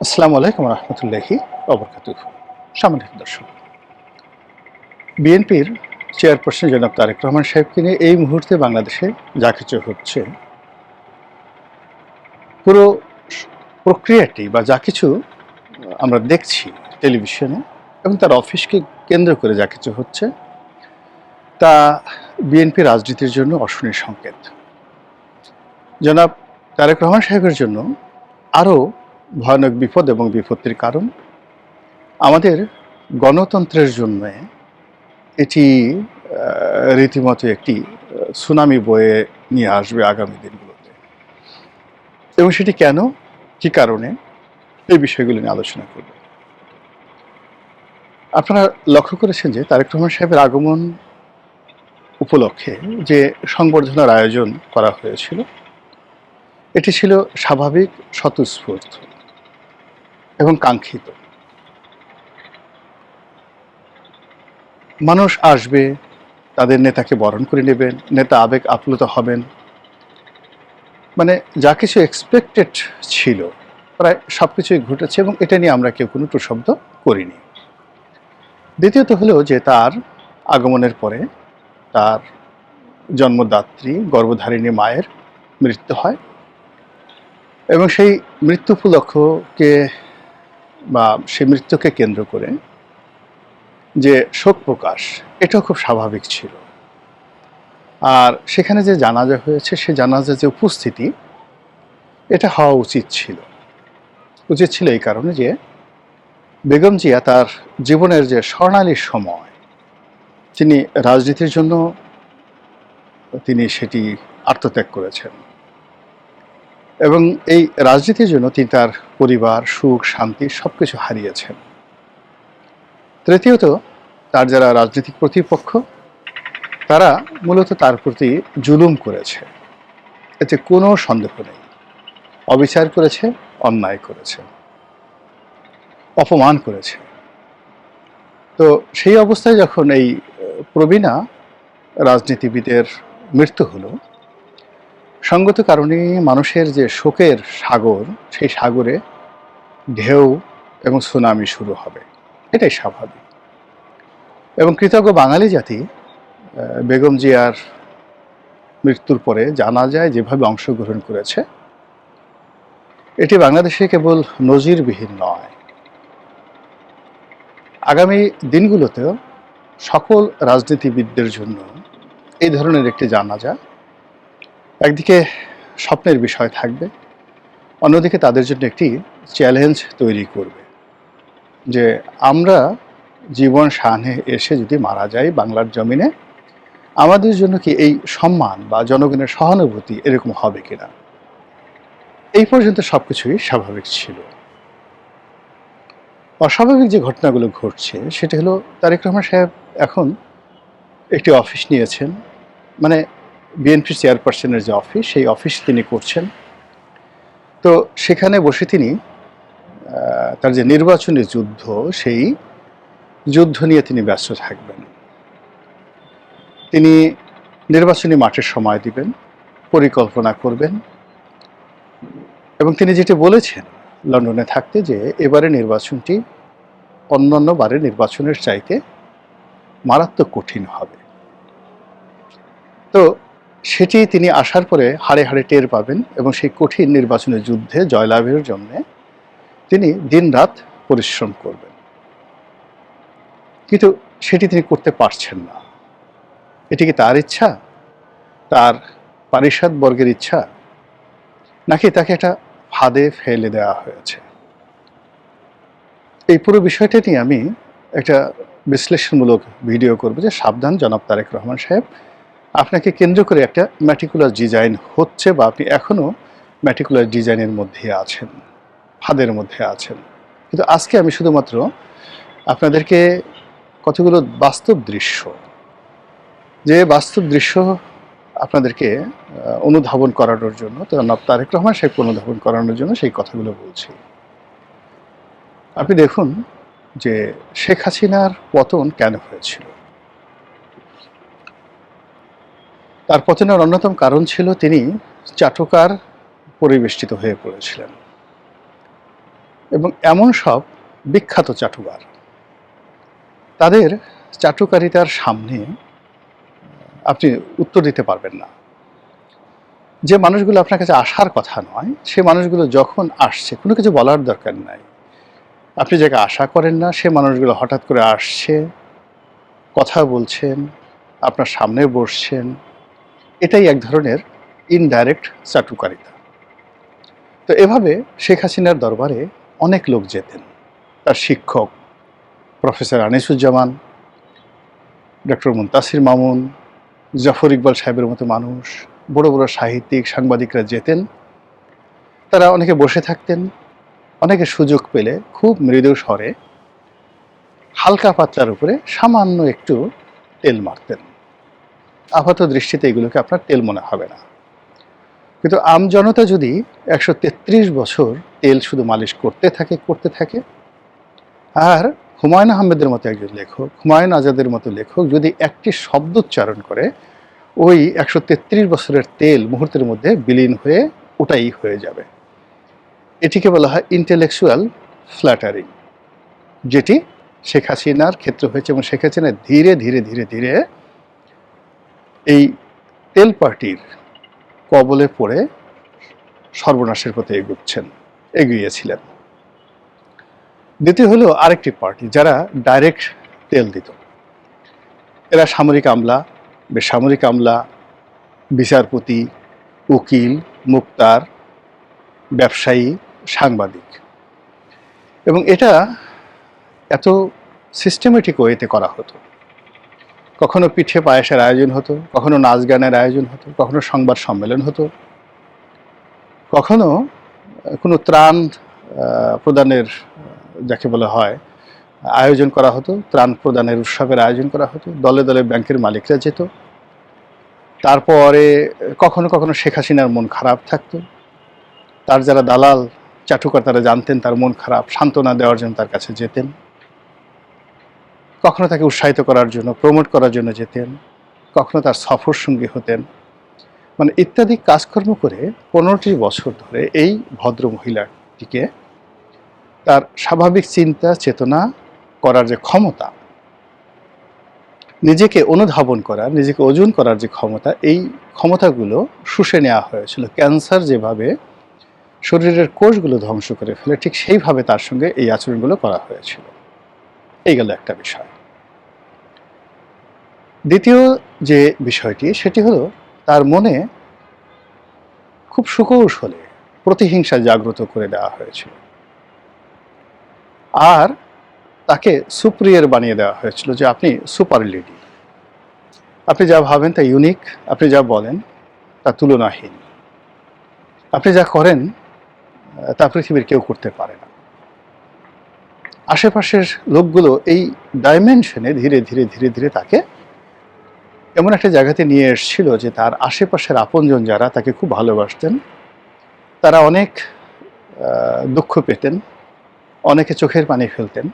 আসসালামু আলাইকুম রহমতুল্লাহি ওবরকাতুহু। সম্মানিত দর্শক, বিএনপির চেয়ারপারসন জনাব তারেক রহমান সাহেবকে নিয়ে এই মুহূর্তে বাংলাদেশে যা কিছু হচ্ছে, পুরো প্রক্রিয়াটি বা যা কিছু আমরা দেখছি টেলিভিশনে এবং তার অফিসকে কেন্দ্র করে যা কিছু হচ্ছে, তা বিএনপি রাজনীতির জন্য অশনির সংকেত। জনাব তারেক রহমান সাহেবের জন্য আরও ভয়ানক বিপদ এবং বিপত্তির কারণ আমাদের গণতন্ত্রের জন্য এটি রীতিমতো একটি সুনামি বয়ে নিয়ে আসবে আগামী দিনগুলোতে। এবং সেটি কেন, কী কারণে, এই বিষয়গুলো নিয়ে আলোচনা করব। আপনারা লক্ষ্য করেছেন যে তারেক রহমান সাহেবের আগমন উপলক্ষে যে সংবর্ধনার আয়োজন করা হয়েছিল, এটি ছিল স্বাভাবিক, স্বতঃস্ফূর্ত এবং কাঙ্ক্ষিত। মানুষ আসবে, তাদের নেতাকে বরণ করে নেবেন, নেতা আবেগ আপ্লুত হবেন, মানে যা কিছু এক্সপেক্টেড ছিল প্রায় সব কিছুই ঘটেছে এবং এটা নিয়ে আমরা কেউ কোনো টুশব্দ করিনি। দ্বিতীয়ত হলো যে তার আগমনের পরে তার জন্মদাত্রী গর্ভধারিণী মায়ের মৃত্যু হয় এবং সেই মৃত্যু উপলক্ষকে বা সেই মৃত্যুকে কেন্দ্র করে যে শোক প্রকাশ, এটাও খুব স্বাভাবিক ছিল। আর সেখানে যে জানাজা হয়েছে, সে জানাজা যে উপস্থিতি, এটা হওয়া উচিত ছিল এই কারণে যে বেগম জিয়া তার জীবনের যে স্বর্ণালী সময়, তিনি রাজনীতির জন্য তিনি সেটি আত্মত্যাগ করেছেন এবং এই রাজনীতির জন্য তিনি তার পরিবার, সুখ, শান্তি সব কিছু হারিয়েছেন। তৃতীয়ত, তার যারা রাজনৈতিক প্রতিপক্ষ, তারা মূলত তার প্রতি জুলুম করেছে, এতে কোনো সন্দেহ নেই। অবিচার করেছে, অন্যায় করেছে, অপমান করেছে। তো সেই অবস্থায় যখন এই প্রবীণা রাজনীতিবিদের মৃত্যু হলো, সঙ্গত কারণে মানুষের যে শোকের সাগর, সেই সাগরে ঢেউ এবং সুনামি শুরু হবে, এটাই স্বাভাবিক। এবং কৃতজ্ঞ বাঙালি জাতি বেগম জিয়ার মৃত্যুর পরে জানাজায় যেভাবে অংশগ্রহণ করেছে, এটি বাংলাদেশে কেবল নজিরবিহীন নয়, আগামী দিনগুলোতেও সকল রাজনীতিবিদদের জন্য এই ধরনের একটি জানাজা একদিকে স্বপ্নের বিষয় থাকবে, অন্যদিকে তাদের জন্য একটি চ্যালেঞ্জ তৈরি করবে যে আমরা জীবন সানে এসে যদি মারা যাই বাংলার জমিনে, আমাদের জন্য কি এই সম্মান বা জনগণের সহানুভূতি এরকম হবে কিনা। এই পর্যন্ত সব কিছুই স্বাভাবিক ছিল। অস্বাভাবিক যে ঘটনাগুলো ঘটছে সেটা হলো, তারেক রহমান সাহেব এখন একটি অফিস নিয়েছেন, মানে বিএনপি চেয়ারপারসনের যে অফিস, সেই অফিস তিনি করছেন। তো সেখানে বসে তিনি তার যে নির্বাচনী যুদ্ধ, সেই যুদ্ধ নিয়ে তিনি ব্যস্ত থাকবেন। তিনি নির্বাচনী মাঠের সময় দিবেন, পরিকল্পনা করবেন এবং তিনি যেটি বলেছেন লন্ডনে থাকতে, যে এবারে নির্বাচনটি অন্যান্য বারের নির্বাচনের চাইতে মারাত্মক কঠিন হবে। তো সেটি তিনি আসার পরে হাড়ে হাড়ে টের পাবেন এবং সেই কঠিন নির্বাচনের যুদ্ধে জয়লাভের জন্য তিনি দিনরাত পরিশ্রম করবেন। কিন্তু সেটি তিনি করতে পারছেন না। এটি কি তার ইচ্ছা, তার পারিষদ বর্গের ইচ্ছা, নাকি তাকে একটা ফাঁদে ফেলে দেওয়া হয়েছে? এই পুরো বিষয়টা নিয়ে আমি একটা বিশ্লেষণমূলক ভিডিও করব, যে সাবধান জনাব তারেক রহমান সাহেব, আপনাকে কেন্দ্র করে একটা ম্যাটিকুলার ডিজাইন হচ্ছে, বা আপনি এখনও ম্যাটিকুলার ডিজাইনের মধ্যে আছেন, ফাঁদের মধ্যে আছেন। কিন্তু আজকে আমি শুধুমাত্র আপনাদেরকে কতগুলো বাস্তব দৃশ্য, যে বাস্তব দৃশ্য আপনাদেরকে অনুধাবন করানোর জন্য, জনাব তারেক রহমান সাহেবকে অনুধাবন করানোর জন্য সেই কথাগুলো বলছি। আপনি দেখুন যে শেখ হাসিনার পতন কেন হয়েছিল। তার পতনের অন্যতম কারণ ছিল তিনি চাটুকার পরিবেষ্টিত হয়ে পড়েছিলেন এবং এমন সব বিখ্যাত চাটুকার, তাদের চাটুকারিতার সামনে আপনি উত্তর দিতে পারবেন না। যে মানুষগুলো আপনার কাছে আসার কথা নয়, সে মানুষগুলো যখন আসছে কোনো কিছু বলার দরকার নাই। আপনি যাকে আশা করেন না সে মানুষগুলো হঠাৎ করে আসছে, কথা বলছেন, আপনার সামনে বসছেন। এটাই এক ধরনের ইনডাইরেক্ট চাটুকারিতা। তো এভাবে শেখ হাসিনার দরবারে অনেক লোক যেতেন। তার শিক্ষক প্রফেসর আনিসুজ্জামান, ডক্টর মুনতাসির মামুন, জাফর ইকবাল সাহেবের মতো মানুষ, বড় বড় সাহিত্যিক, সাংবাদিকরা যেতেন। তারা অনেকে বসে থাকতেন, অনেকে সুযোগ পেলে খুব মৃদু স্বরে হালকা পাতলার উপরে সামান্য একটু তেল মারতেন। আপাত দৃষ্টিতে এগুলোকে আপনার তেল মনে হবে না, কিন্তু আমজনতা যদি ১৩৩ বছর তেল শুধু মালিশ করতে থাকে, আর হুমায়ুন আহমেদের মতো একজন লেখক, হুমায়ুন আজাদের মতো লেখক যদি একটি শব্দ উচ্চারণ করে, ওই ১৩৩ বছরের তেল মুহূর্তের মধ্যে বিলীন হয়ে ওটাই হয়ে যাবে। এটিকে বলা হয় ইন্টেলেকচুয়াল ফ্ল্যাটারিং, যেটি শেখ হাসিনার ক্ষেত্রে হয়েছে। এবং শেখ হাসিনা ধীরে ধীরে ধীরে ধীরে এই তেল পার্টির কবলে পড়ে সর্বনাশের পথে এগিয়েছিলেন। দ্বিতীয় হলো আরেকটি পার্টি যারা ডাইরেক্ট তেল দিত। এরা সামরিক আমলা, বেসামরিক আমলা, বিচারপতি, উকিল, মুক্তার, ব্যবসায়ী, সাংবাদিক। এবং এটা এত সিস্টেমেটিক ওয়েতে করা হতো। কখনো পিঠে পায়েসের আয়োজন হতো, কখনো নাচ গানের আয়োজন হতো, কখনো সংবাদ সম্মেলন হতো, কখনো কোনো ত্রাণ প্রদানের, যাকে বলা হয়, আয়োজন করা হতো। ত্রাণ প্রদানের উৎসবের আয়োজন করা হতো। দলে দলে ব্যাংকের মালিকরা যেত। তারপরে কখনো কখনো শেখ হাসিনার মন খারাপ থাকতো, তার যারা দালাল চাটুকার তারা জানতেন তার মন খারাপ, সান্ত্বনা দেওয়ার জন্য তার কাছে যেতেন। কখনো তাকে উৎসাহিত করার জন্য, প্রমোট করার জন্য যেতেন, কখনো তার সফর সঙ্গী হতেন। মানে ইত্যাদি কাজকর্ম করে ১৫টি বছর ধরে এই ভদ্র মহিলাটিকে তার স্বাভাবিক চিন্তা চেতনা করার যে ক্ষমতা, নিজেকে অনুধাবন করার, নিজেকে ওজন করার যে ক্ষমতা, এই ক্ষমতাগুলো শুষে নেওয়া হয়েছিল। ক্যান্সার যেভাবে শরীরের কোষগুলো ধ্বংস করে ফেলে, ঠিক সেইভাবে তার সঙ্গে এই আচরণগুলো করা হয়েছিল। এই গেল একটা বিষয়। দ্বিতীয় যে বিষয়টি, সেটি হলো তার মনে খুব সুকৌশলে প্রতিহিংসা জাগ্রত করে দেওয়া হয়েছিল, আর তাকে সুপ্রিয়ার বানিয়ে দেওয়া হয়েছিল যে আপনি সুপার লেডি, আপনি যা ভাবেন তা ইউনিক, আপনি যা বলেন তা তুলনাহীন, আপনি যা করেন তা পৃথিবীর কেউ করতে পারে না। আশেপাশের লোকগুলো এই ডাইমেনশনে ধীরে ধীরে ধীরে ধীরে তাকে এমন একটা জায়গাতে নিয়ে এসেছিল যে তার আশেপাশের আপনজন যারা তাকে খুব ভালোবাসতেন, তারা অনেক দুঃখ পেতেন, অনেকে চোখের পানি ফেলতেন,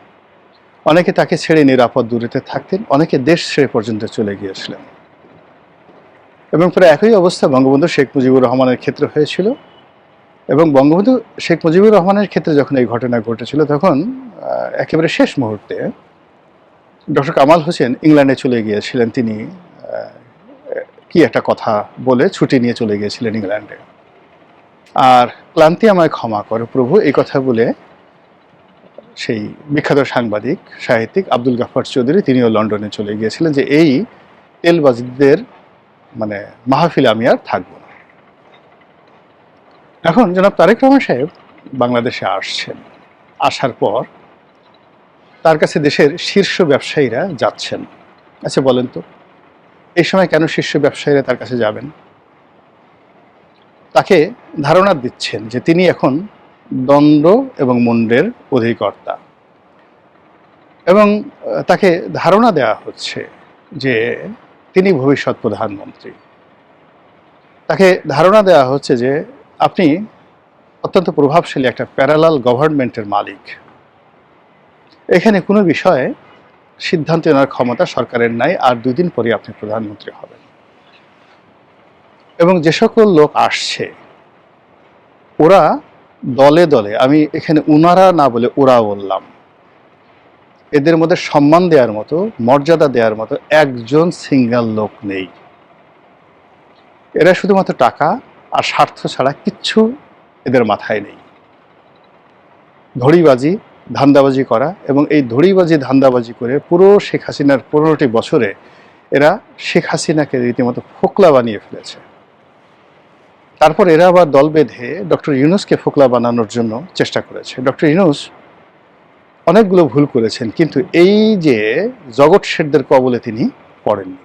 অনেকে তাকে ছেড়ে নিরাপদ দূরেতে থাকতেন, অনেকে দেশ ছেড়ে পর্যন্ত চলে গিয়েছিলেন। এবং প্রায় একই অবস্থা বঙ্গবন্ধু শেখ মুজিবুর রহমানের ক্ষেত্রে হয়েছিল। এবং বঙ্গবন্ধু শেখ মুজিবুর রহমানের ক্ষেত্রে যখন এই ঘটনা ঘটেছিল, তখন একেবারে শেষ মুহূর্তে ডক্টর কামাল হোসেন ইংল্যান্ডে চলে গিয়েছিলেন। তিনি কি একটা কথা বলে ছুটি নিয়ে চলে গিয়েছিলেন ইংল্যান্ডে। আর ক্লান্তি আমায় ক্ষমা করো প্রভু, এই কথা বলে সেই বিখ্যাত সাংবাদিক সাহিত্যিক আব্দুল গাফফার চৌধুরী তিনিও লন্ডনে চলে গিয়েছিলেন যে এই তেলবাজিদের মানে মাহফিলে আমি আর থাকবো না। এখন জনাব তারেক রহমান সাহেব বাংলাদেশে আসছেন। আসার পর তার কাছে দেশের শীর্ষ ব্যবসায়ীরা যাচ্ছেন। আচ্ছা বলেন তো, এই সময় কেন শীর্ষ ব্যবসায়ীরা তার কাছে যাবেন? তাকে ধারণা দিচ্ছেন যে তিনি এখন দণ্ড এবং মুণ্ডের অধিকর্তা, এবং তাকে ধারণা দেওয়া হচ্ছে যে তিনি ভবিষ্যৎ প্রধানমন্ত্রী। তাকে ধারণা দেওয়া হচ্ছে যে আপনি অত্যন্ত প্রভাবশালী একটা প্যারালাল গভর্নমেন্টের মালিক। এখানে কোনো বিষয়ে সিদ্ধান্ত নেওয়ার ক্ষমতা সরকারের নাই, আর 2 দিন পরে আপনি প্রধানমন্ত্রী হবেন। এবং যে সকল লোক আসছে ওরা দলে দলে, আমি এখানে উনারা না বলে ওরা বললাম, এদের মধ্যে সম্মান দেওয়ার মতো, মর্যাদা দেওয়ার মতো একজন সিঙ্গেল লোক নেই। এরা শুধুমাত্র টাকা আর স্বার্থ ছাড়া কিচ্ছু এদের মাথায় নেই। ধড়িবাজি, ধান্দাবাজি করা, এবং এই ধড়িবাজি ধান্দাবাজি করে পুরো শেখ হাসিনার 15টি বছরে এরা শেখ হাসিনাকে রীতিমতো ফোকলা বানিয়ে ফেলেছে। তারপর এরা আবার দল বেঁধে ডক্টর ইউনূসকে ফোকলা বানানোর জন্য চেষ্টা করেছে। ডক্টর ইউনূস অনেকগুলো ভুল করেছেন, কিন্তু এই যে জগৎ শেঠদের কবলে তিনি পড়েননি।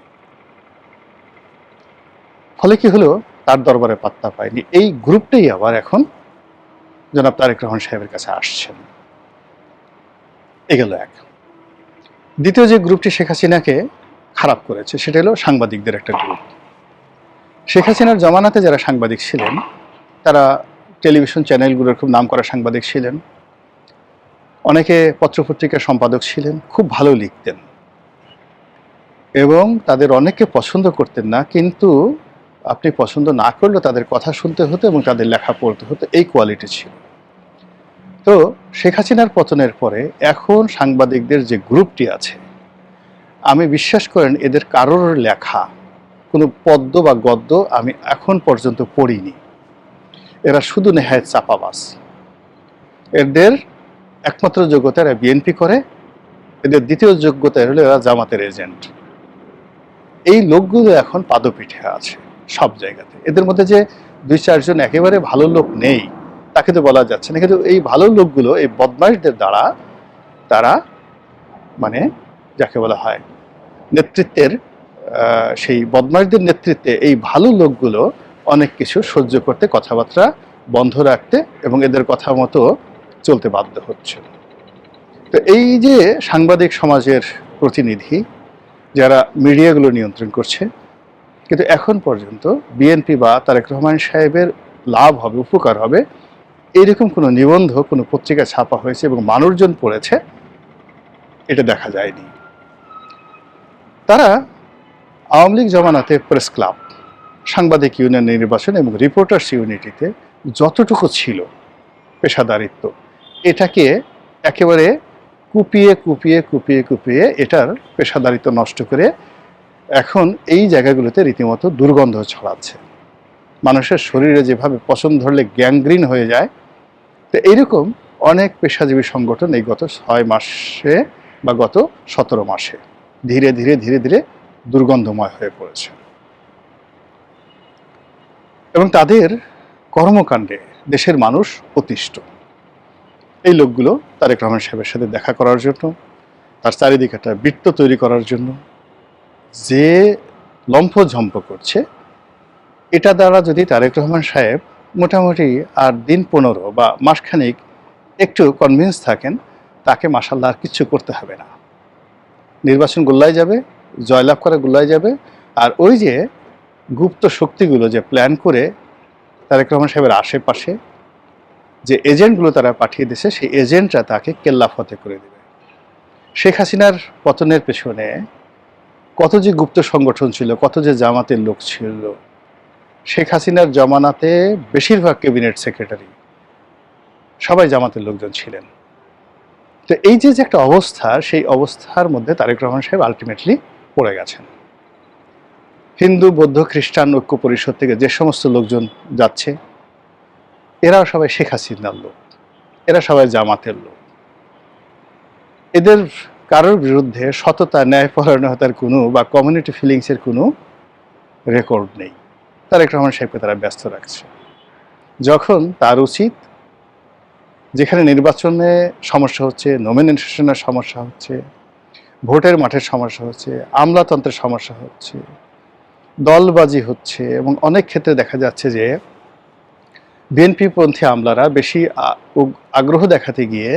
ফলে কি হলো, তার দরবারে পাত্তা পায়নি। এই গ্রুপটাই আবার এখন জনাব তারেক রহমান সাহেবের কাছে আসছেন। এগেল এক। দ্বিতীয় যে গ্রুপটি শেখ হাসিনাকে খারাপ করেছে সেটা হলো সাংবাদিকদের একটা গ্রুপ। শেখ হাসিনার জমানাতে যারা সাংবাদিক ছিলেন তারা টেলিভিশন চ্যানেলগুলোর খুব নামকরা সাংবাদিক ছিলেন, অনেকে পত্রপত্রিকার সম্পাদক ছিলেন, খুব ভালো লিখতেন এবং তাদের অনেকে পছন্দ করতেন না, কিন্তু আপনি পছন্দ না করলেও তাদের কথা শুনতে হতো এবং তাদের লেখা পড়তে হতো, এই কোয়ালিটি ছিল। তো শেখ হাসিনার পতনের পরে এখন সাংবাদিকদের যে গ্রুপটি আছে, আমি বিশ্বাস করেন এদের কারোর লেখা কোনো পদ্য বা গদ্য আমি এখন পর্যন্ত পড়িনি। এরা শুধু নেহায়েত চাপাবাজ। এদের একমাত্র যোগ্যতা এরা বিএনপি করে, এদের দ্বিতীয় যোগ্যতা হলো এরা জামাতের এজেন্ট। এই লোকগুলো এখন পাদপীঠে আছে সব জায়গাতে। এদের মধ্যে যে 2-4 জন একেবারে ভালো লোক নেই তাকে তো বলা যাচ্ছে না, কিন্তু এই ভালো লোকগুলো এই বদমাইশদের দ্বারা তারা মানে যাকে বলা হয় নেতৃত্বের, সেই বদমাইশদের নেতৃত্বে এই ভালো লোকগুলো অনেক কিছু সহ্য করতে, কথাবার্তা বন্ধ রাখতে এবং এদের কথা মতো চলতে বাধ্য হচ্ছে। তো এই যে সাংবাদিক সমাজের প্রতিনিধি যারা মিডিয়াগুলো নিয়ন্ত্রণ করছে, কিন্তু এখন পর্যন্ত বিএনপি বা তারেক রহমান সাহেবের লাভ হবে, উপকার হবে এইরকম কোনো নিবন্ধ কোনো পত্রিকা ছাপা হয়েছে এবং মানুষজন পড়েছে এটা দেখা যায়নি। তারা আওয়ামী লীগ জমানাতে প্রেস ক্লাব, সাংবাদিক ইউনিয়ন নির্বাচন এবং রিপোর্টার্স ইউনিটিতে যতটুকু ছিল পেশাদারিত্ব, এটাকে একেবারে কুপিয়ে কুপিয়ে কুপিয়ে কুপিয়ে এটার পেশাদারিত্ব নষ্ট করে এখন এই জায়গাগুলোতে রীতিমতো দুর্গন্ধ ছড়াচ্ছে। মানুষের শরীরে যেভাবে পছন্দ ধরলে গ্যাংগ্রিন হয়ে যায়, তো এইরকম অনেক পেশাজীবী সংগঠন এই গত 6 মাসে বা গত 17 মাসে ধীরে ধীরে ধীরে ধীরে দুর্গন্ধময় হয়ে পড়েছে এবং তাদের কর্মকাণ্ডে দেশের মানুষ অতিষ্ঠ। এই লোকগুলো তারেক রহমান সাহেবের সাথে দেখা করার জন্য, তার চারিদিকে একটা বৃত্ত তৈরি করার জন্য যে লম্ফঝম্প করছে, এটা দ্বারা যদি তারেক রহমান সাহেব মোটামুটি আর দিন 15 বা মাসখানেক একটু কনভিন্স থাকেন, তাকে মাশাআল্লাহ আর কিছু করতে হবে না। নির্বাচন গোল্লায় যাবে, জয়লাভ করা গোল্লায় যাবে। আর ওই যে গুপ্ত শক্তিগুলো যে প্ল্যান করে তারেক রহমান সাহেবের আশেপাশে যে এজেন্টগুলো তারা পাঠিয়ে দিয়েছে, সেই এজেন্টরা তাকে কেল্লাফতে করে দেবে। শেখ হাসিনার পতনের পেছনে কত যে গুপ্ত সংগঠন ছিল, কত যে জামাতের লোক ছিল। শেখ হাসিনার জমানাতে বেশিরভাগ ক্যাবিনেট সেক্রেটারি সবাই জামাতের লোকজন ছিলেন। তো এই যে একটা অবস্থা, সেই অবস্থার মধ্যে তারেক রহমান সাহেব আলটিমেটলি পড়ে গেছেন। হিন্দু, বৌদ্ধ, খ্রিস্টান ঐক্য পরিষদ থেকে যে সমস্ত লোকজন যাচ্ছে, এরাও সবাই শেখ হাসিনার লোক, এরা সবাই জামাতের লোক। এদের কারোর বিরুদ্ধে সততা, ন্যায়পরায়ণতার কোনো বা কমিউনিটি ফিলিংসের কোনো রেকর্ড নেই। তারেক রহমান সাহেবকে তারা ব্যস্ত রাখছে, যখন তার উচিত যেখানে নির্বাচনে সমস্যা হচ্ছে, নমিনেশনের সমস্যা হচ্ছে, ভোটের মাঠের সমস্যা হচ্ছে, আমলাতন্ত্রের সমস্যা হচ্ছে, দলবাজি হচ্ছে এবং অনেক ক্ষেত্রে দেখা যাচ্ছে যে বিএনপিপন্থী আমলারা বেশি আগ্রহ দেখাতে গিয়ে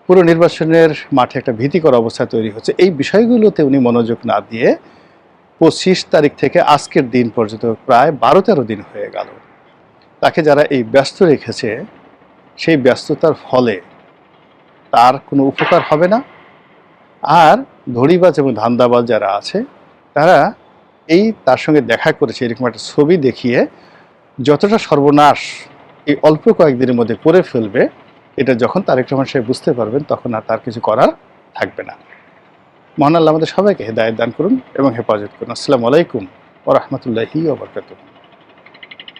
পুরো নির্বাচনের মাঠে একটা ভীতিকর অবস্থা তৈরি হচ্ছে। এই বিষয়গুলোতে উনি মনোযোগ না দিয়ে 25 তারিখ থেকে আজকের দিন পর্যন্ত প্রায় 12-13 দিন হয়ে গেল, তাকে যারা এই ব্যস্ত রেখেছে, সেই ব্যস্ততার ফলে তার কোনো উপকার হবে না। আর ধড়িবাজ এবং ধান্দাবাজ যারা আছে, তারা এই তার সঙ্গে দেখা করেছে এরকম একটা ছবি দেখিয়ে যতটা সর্বনাশ এই অল্প কয়েকদিনের মধ্যে করে ফেলবে, এটা যখন তারেক রহমান সাহেব বুঝতে পারবেন তখন আর তার কিছু করার থাকবে না। মহান আল্লাহ আমাদের সবাইকে হেদায়েত দান করুন এবং হেফাজত করুন। আসসালামু আলাইকুম ওয়া রাহমাতুল্লাহি ওয়া বারাকাতুহু।